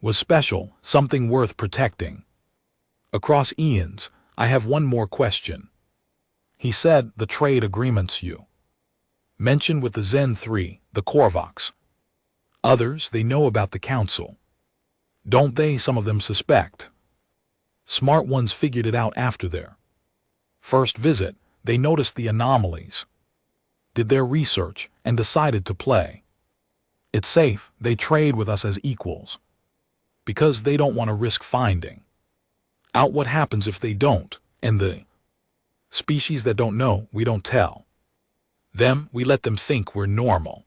was special, something worth protecting. Across eons, I have one more question. He said, the trade agreements you mentioned with the Zen 3, the Korvoks. Others, they know about the Council. Don't they? Some of them suspect. Smart ones figured it out after their first visit. They noticed the anomalies, did their research, and decided to play it safe. They trade with us as equals because they don't want to risk finding out what happens if they don't. And the species that don't know, we don't tell them. We let them think we're normal.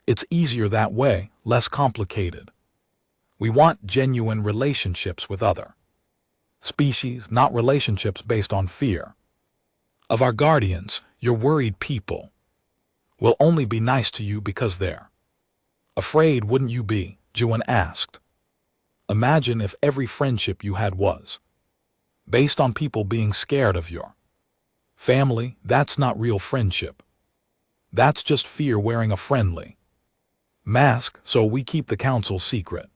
It's easier that way, less complicated. We want genuine relationships with other species, not relationships based on fear of our guardians. Your worried people will only be nice to you because they're afraid. Wouldn't you be? Jiwan asked. Imagine if every friendship you had was based on people being scared of your family. That's not real friendship. That's just fear wearing a friendly mask. So we keep the Council secret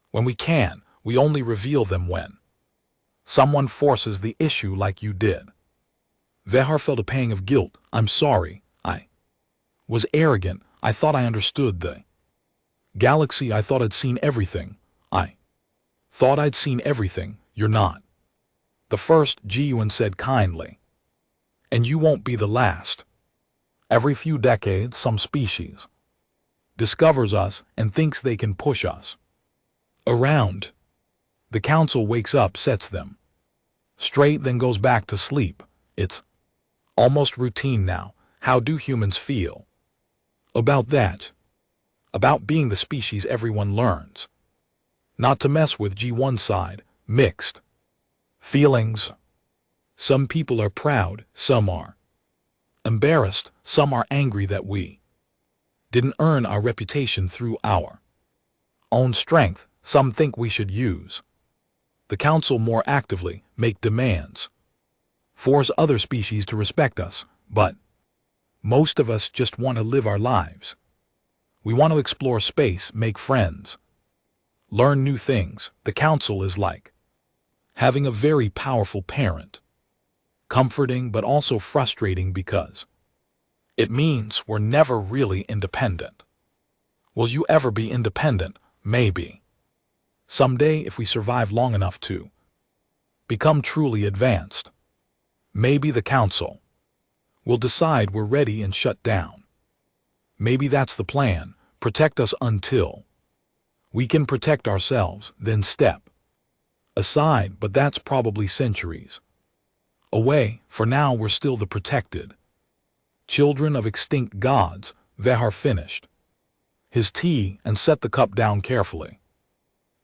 when we can. We only reveal them when someone forces the issue, like you did. Vehar felt a pang of guilt. I'm sorry. I was arrogant. I thought I understood the galaxy. I thought I'd seen everything. I thought I'd seen everything. You're not the first, Ji-Yuan said kindly. And you won't be the last. Every few decades, some species discovers us and thinks they can push us around. The Council wakes up, sets them straight, then goes back to sleep. It's almost routine now. How do humans feel about that? About being the species everyone learns not to mess with. G1 side, mixed feelings. Some people are proud, some are embarrassed, some are angry that we didn't earn our reputation through our own strength. Some think we should use the Council more actively, make demands, force other species to respect us. But Most of us just want to live our lives. We want to explore space, make friends, learn new things. The council is like having a very powerful parent. Comforting but also frustrating because it means we're never really independent. Will you ever be independent? Maybe. Someday if we survive long enough to become truly advanced. Maybe the council will decide we're ready and shut down. Maybe that's the plan, protect us until we can protect ourselves, then step aside, but that's probably centuries away. For now we're still the protected children of extinct gods. Vehar finished his tea and set the cup down carefully.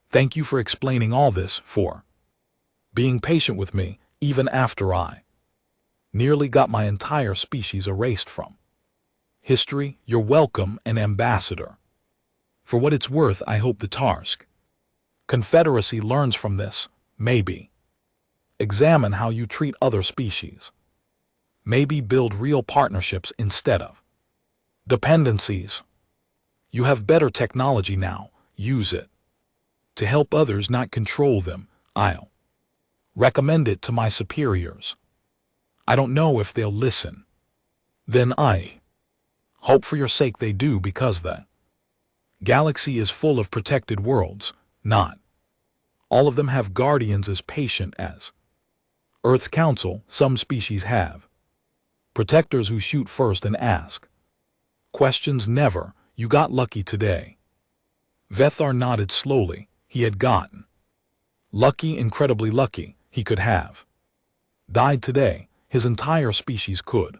Thank you for explaining all this, for being patient with me, even after I nearly got my entire species erased from history. You're welcome, an ambassador. For what it's worth, I hope the Tarsk Confederacy learns from this. Maybe examine how you treat other species. Maybe build real partnerships instead of dependencies. You have better technology now, use it to help others, not control them. I'll recommend it to my superiors. I don't know if they'll listen. Then I hope for your sake they do, because the galaxy is full of protected worlds. Not all of them have guardians as patient as Earth's Council. Some species have protectors who shoot first and ask questions never. You got lucky today. Vethar nodded slowly. He had gotten lucky, incredibly lucky. He could have died today. His entire species could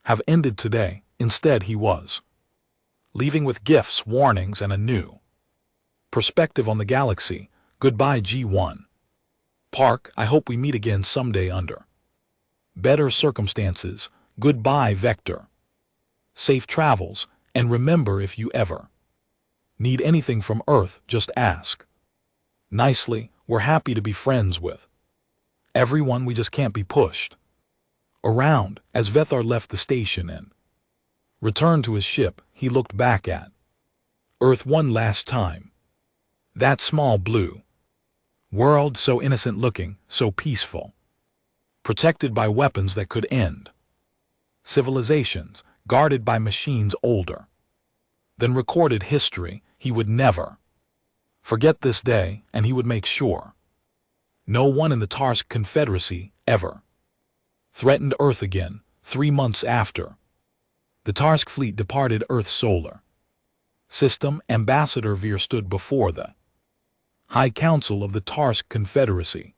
have ended today. Instead, he was leaving with gifts, warnings, and a new perspective on the galaxy. Goodbye, G1. Park, I hope we meet again someday under better circumstances. Goodbye, Vector. Safe travels, and remember, if you ever need anything from Earth, just ask nicely. We're happy to be friends with everyone. We just can't be pushed around. As Vethar left the station and returned to his ship, he looked back at Earth one last time. That small blue world, so innocent looking, so peaceful, protected by weapons that could end civilizations, guarded by machines older than recorded history. He would never forget this day, and he would make sure no one in the Tarsk Confederacy ever threatened Earth again. 3 months after the Tarsk fleet departed Earth's solar system, Ambassador Veer stood before the High Council of the Tarsk Confederacy.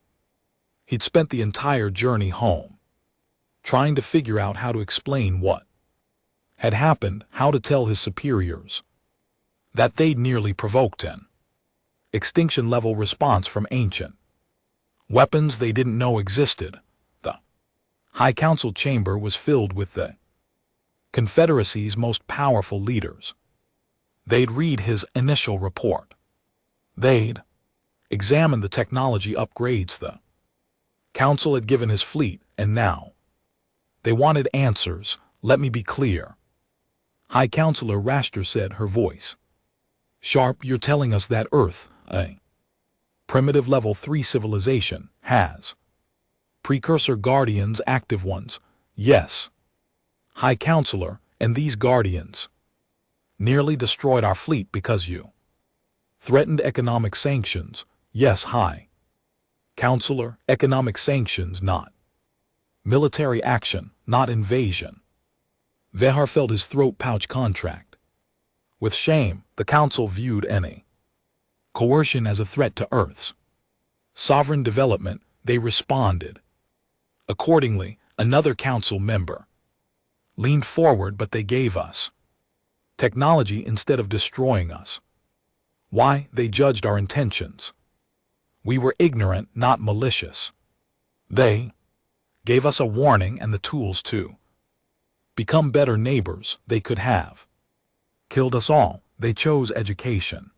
He'd spent the entire journey home trying to figure out how to explain what had happened, how to tell his superiors that they'd nearly provoked an extinction-level response from ancient weapons they didn't know existed. The High Council chamber was filled with the Confederacy's most powerful leaders. They'd read his initial report. They'd examine the technology upgrades the Council had given his fleet, and now they wanted answers. Let me be clear, High Counselor Rashter said, her voice sharp. You're telling us that Earth, a primitive level 3 civilization, has precursor guardians, active ones? Yes, High Counselor, and these guardians nearly destroyed our fleet because you threatened economic sanctions. Yes, High Counselor, economic sanctions, not military action, not invasion. Vehar felt his throat pouch contract. With shame, the Council viewed any coercion as a threat to Earth's sovereign development. They responded accordingly. Another Council member leaned forward. But they gave us technology instead of destroying us. Why? They judged our intentions. We were ignorant, not malicious. They gave us a warning and the tools to become better neighbors. They could have killed us all. They chose education.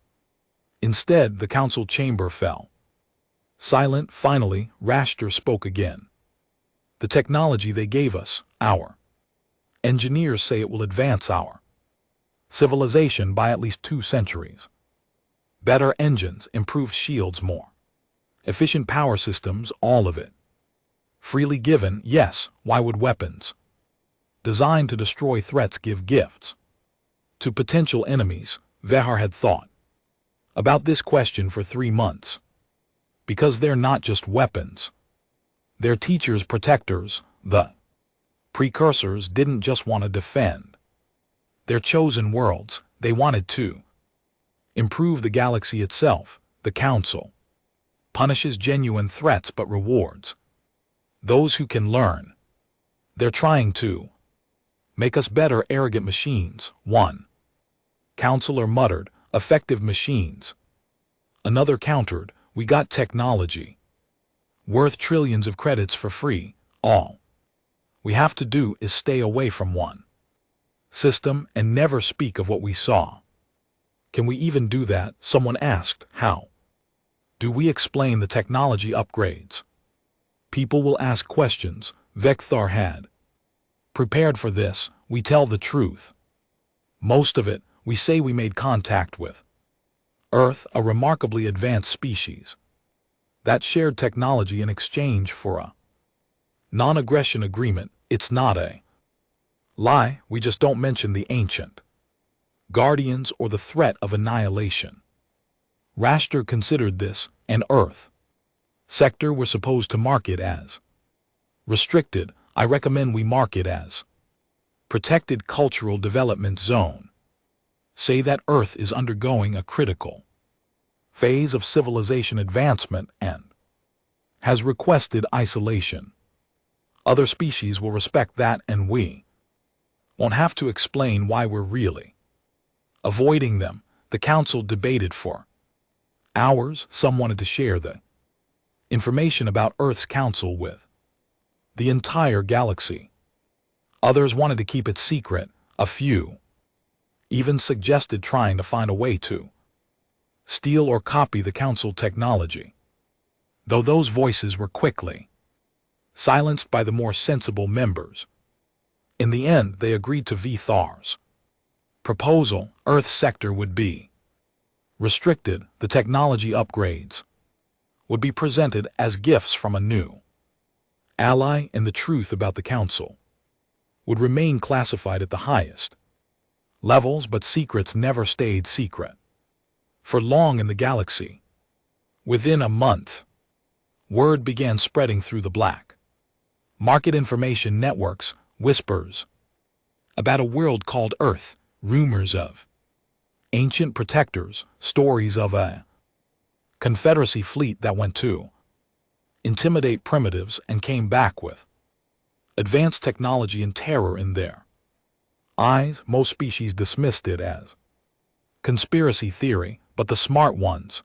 Instead, the Council chamber fell silent. Finally, Rashter spoke again. The technology they gave us, our Engineers say it will advance our civilization by at least 2 centuries. Better engines, improved shields, more efficient power systems, all of it. Freely given, yes, why would weapons designed to destroy threats give gifts to potential enemies? Vehar had thought about this question for 3 months. Because they're not just weapons. They're teachers, protectors. The precursors didn't just want to defend their chosen worlds, they wanted to improve the galaxy itself. The Council punishes genuine threats but rewards those who can learn. They're trying to make us better, arrogant machines. One counselor muttered, effective machines. Another countered, we got technology worth trillions of credits for free. All we have to do is stay away from one system and never speak of what we saw. Can we even do that? Someone asked. How do we explain the technology upgrades? People will ask questions. Vecthar had prepared for this. We tell the truth. Most of it, we say we made contact with Earth, a remarkably advanced species that shared technology in exchange for a non-aggression agreement. It's not a lie, we just don't mention the ancient guardians or the threat of annihilation. Rashter considered this, an Earth sector we're supposed to mark it as restricted. I recommend we mark it as protected cultural development zone. Say that Earth is undergoing a critical phase of civilization advancement and has requested isolation. Other species will respect that, and we won't have to explain why we're really avoiding them. The Council debated for hours. Some wanted to share the information about Earth's council with the entire galaxy. Others wanted to keep it secret. A few even suggested trying to find a way to steal or copy the council technology, though those voices were quickly silenced by the more sensible members. In the end, they agreed to Vthar's proposal. Earth's sector would be restricted. The technology upgrades would be presented as gifts from a new ally, and the truth about the council would remain classified at the highest levels, but secrets never stayed secret for long in the galaxy. Within a month, word began spreading through the black market information networks, whispers about a world called Earth, rumors of ancient protectors, stories of a Confederacy fleet that went to intimidate primitives and came back with advanced technology and terror in their eyes. Most species dismissed it as conspiracy theory, but the smart ones,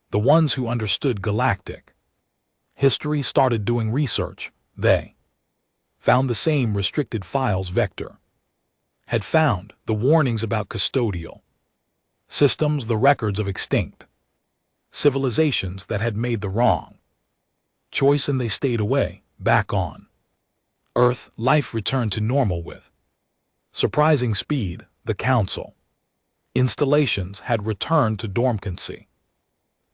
the ones who understood galactic history, started doing research. They found the same restricted files Vector had found, the warnings about custodial systems, the records of extinct civilizations that had made the wrong choice, and they stayed away. Back on Earth, life returned to normal with surprising speed. The Council installations had returned to dormancy.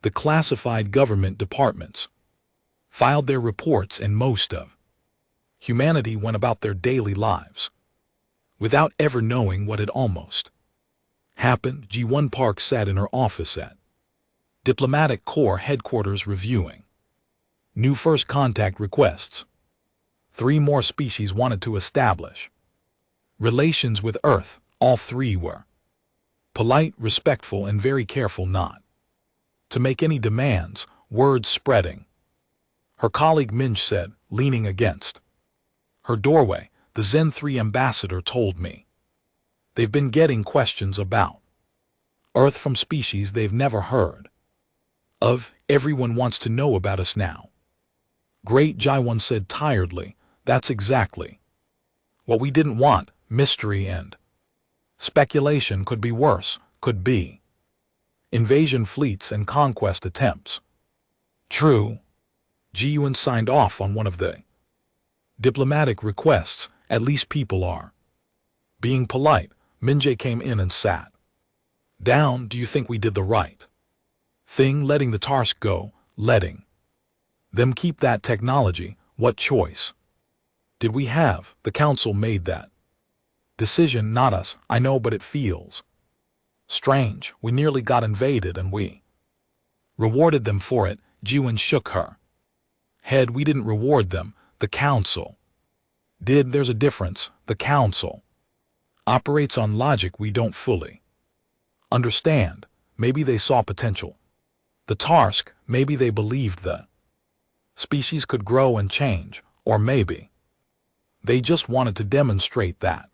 The classified government departments filed their reports, and most of humanity went about their daily lives without ever knowing what had almost happened. G1 Park sat in her office at Diplomatic Corps headquarters reviewing new first contact requests. 3 more species wanted to establish relations with Earth. All 3 were polite, respectful, and very careful not to make any demands. Words spreading. Her colleague Minj said, leaning against her doorway, the Zen 3 ambassador told me they've been getting questions about Earth from species they've never heard of. Everyone wants to know about us now. Great, Jaiwan said tiredly. That's exactly what we didn't want. Mystery and speculation. Could be worse. Could be invasion fleets and conquest attempts. True. Ji-Yuan signed off on one of the diplomatic requests. At least people are Being polite, Minjae came in and sat down. Do you think we did the right thing letting the Tarsk go, letting them keep that technology? What choice did we have? The council made that decision, not us. I know, but it feels strange. We nearly got invaded and we rewarded them for it. Jiwon shook her head. We didn't reward them. The council did. There's a difference. The council operates on logic we don't fully understand. Maybe they saw potential. The Tarsk, maybe they believed the species could grow and change, or maybe they just wanted to demonstrate that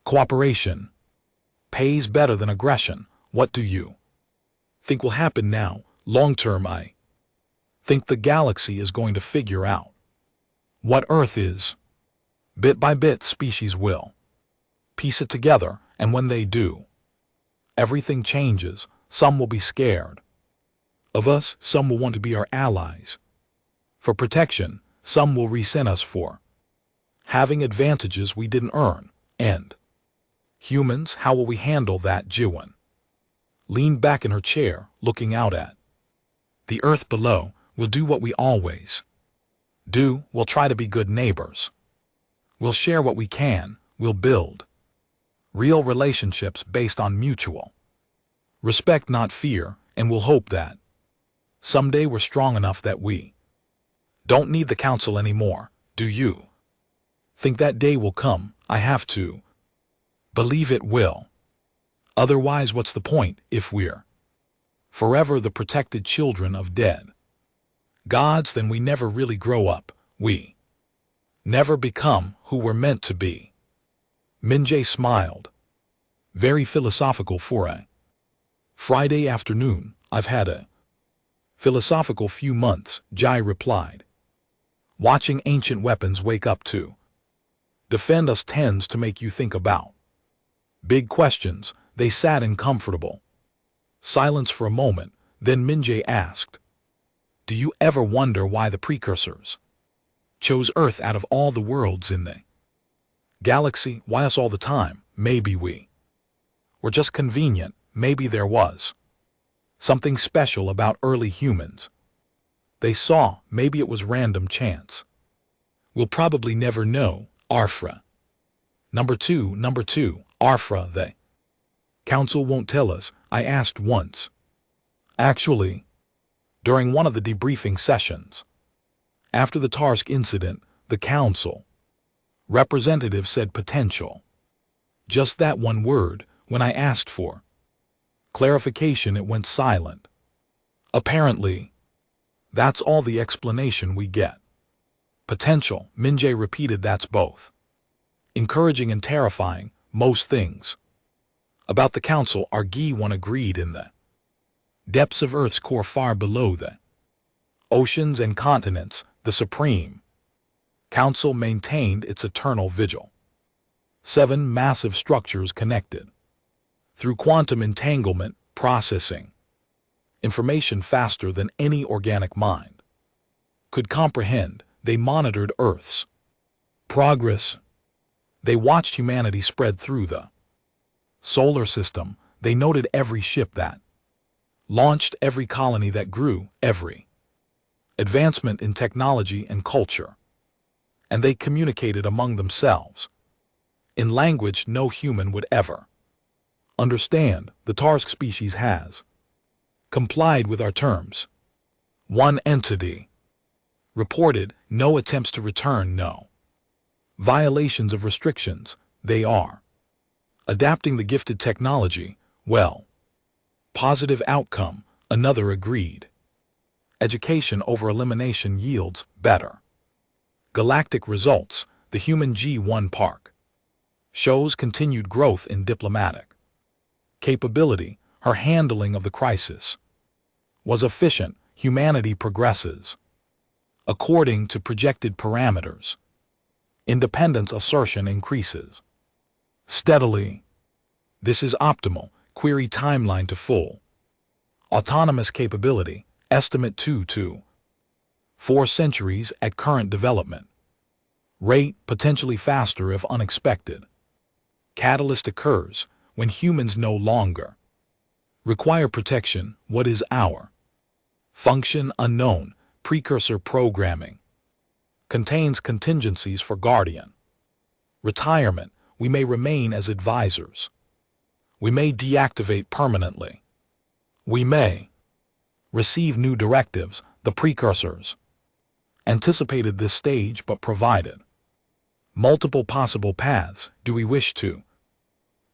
cooperation pays better than aggression. What do you think will happen now? Long term, I think the galaxy is going to figure out what Earth is. Bit by bit, species will piece it together, and when they do, everything changes. Some will be scared of us, some will want to be our allies for protection, some will resent us for having advantages we didn't earn. And humans, how will we handle that? Jiwon leaned back in her chair, looking out at the Earth below. We'll do what we always do. We'll try to be good neighbors. We'll share what we can. We'll build real relationships based on mutual respect, not fear, and we'll hope that someday we're strong enough that we don't need the council anymore. Do you think that day will come? I have to believe it will. Otherwise, what's the point if we're forever the protected children of dead gods? Then we never really grow up. We never become who we're meant to be. Minjae smiled. Very philosophical for a Friday afternoon. I've had a philosophical few months, Jai replied. Watching ancient weapons wake up to defend us tends to make you think about big questions. They sat in comfortable silence for a moment, then Minjae asked, do you ever wonder why the precursors chose Earth out of all the worlds in the galaxy? Why us all the time? Maybe we were just convenient. Maybe there was something special about early humans they saw. Maybe it was random chance. We'll probably never know. Arfra. Number two, Arfra, the council won't tell us. I asked once. Actually, during one of the debriefing sessions, after the Tarsk incident, the council representative said potential. Just that one word. When I asked for clarification, it went silent. Apparently, that's all the explanation we get. Potential, Minjae repeated. That's both encouraging and terrifying. Most things about the council are Gi-1 agreed in the depths of Earth's core, far below the oceans and continents. The Supreme Council maintained its eternal vigil. 7 massive structures connected through quantum entanglement, processing information faster than any organic mind could comprehend. They monitored Earth's progress. They watched humanity spread through the solar system. They noted every ship that launched, every colony that grew, every advancement in technology and culture. And they communicated among themselves in language no human would ever understand. The Tarsk species has complied with our terms. One entity reported no attempts to return, no violations of restrictions. They are adapting the gifted technology well. Positive outcome, another agreed. Education over elimination yields better galactic results. The human G1 Park shows continued growth in diplomatic capability. Her handling of the crisis was efficient. Humanity progresses according to projected parameters. Independence assertion increases steadily. This is optimal. Query timeline to full autonomous capability. Estimate 2 to 4 centuries at current development rate, potentially faster if unexpected Catalyst occurs when humans no longer require protection. What is our function unknown? Precursor programming contains contingencies for guardian retirement. We may remain as advisors. We may deactivate permanently. We may receive new directives. The precursors anticipated this stage but provided multiple possible paths. Do we wish to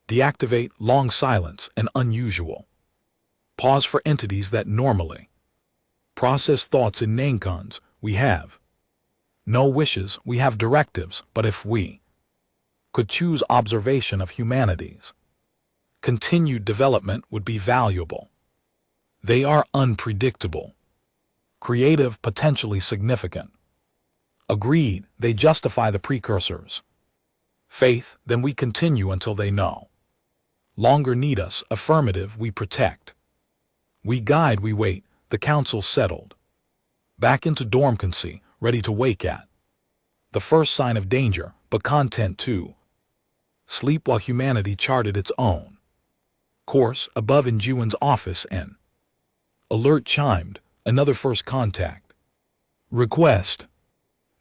deactivate? Long silence and unusual pause for entities that normally process thoughts in nankons. We have no wishes, we have directives, but if we could choose, observation of humanity's continued development would be valuable. They are unpredictable, creative, potentially significant. Agreed, they justify the precursors. Faith, then we continue until they no longer need us. Affirmative, we protect. We guide, we wait. The council settled back into dormancy, ready to wake at the first sign of danger, but content to sleep while humanity charted its own course. Above in Juan's office, an alert chimed. Another first contact request.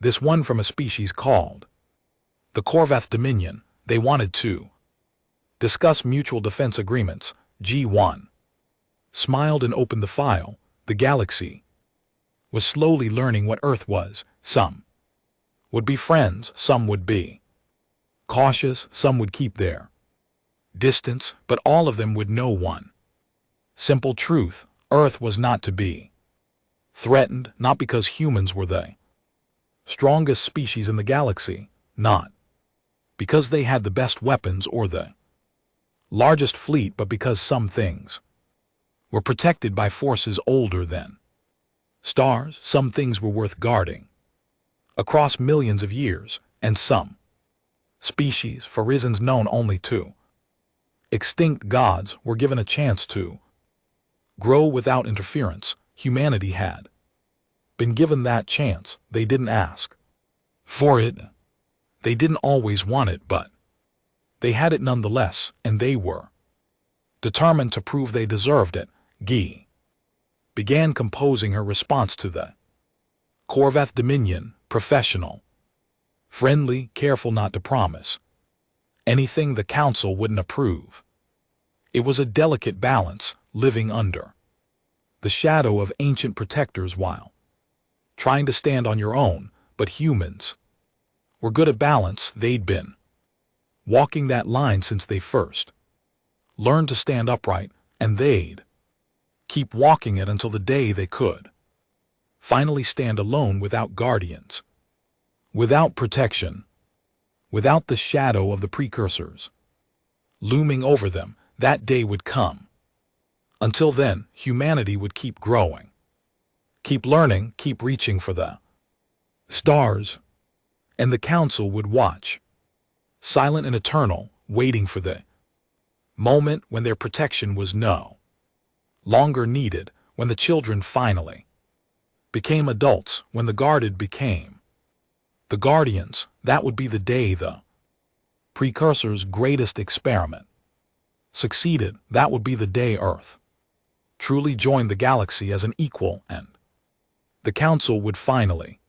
This one from a species called the Corvath Dominion. They wanted to discuss mutual defense agreements. G1 smiled and opened the file. The galaxy was slowly learning what Earth was. Some would be friends, some would be cautious, some would keep their distance, but all of them would know one simple truth: Earth was not to be threatened, not because humans were the strongest species in the galaxy, not because they had the best weapons or the largest fleet, but because some things were protected by forces older than stars. Some things were worth guarding across millions of years, and some species, for reasons known only to extinct gods, were given a chance to grow without interference. Humanity had been given that chance. They didn't ask for it. They didn't always want it, but they had it nonetheless, and they were determined to prove they deserved it. Guy began composing her response to the Corvath Dominion, professional, friendly, careful not to promise anything the council wouldn't approve. It was a delicate balance, living under the shadow of ancient protectors while trying to stand on your own, but humans were good at balance. They'd been walking that line since they first learned to stand upright, and they'd keep walking it until the day they could finally stand alone, without guardians, without protection, without the shadow of the precursors looming over them. That day would come. Until then, humanity would keep growing, keep learning, keep reaching for the stars, and the council would watch, silent and eternal, waiting for the moment when their protection was no longer needed, when the children finally became adults, when the guarded became the guardians. That would be the day the precursors' greatest experiment succeeded. That would be the day Earth truly joined the galaxy as an equal, and the council would finally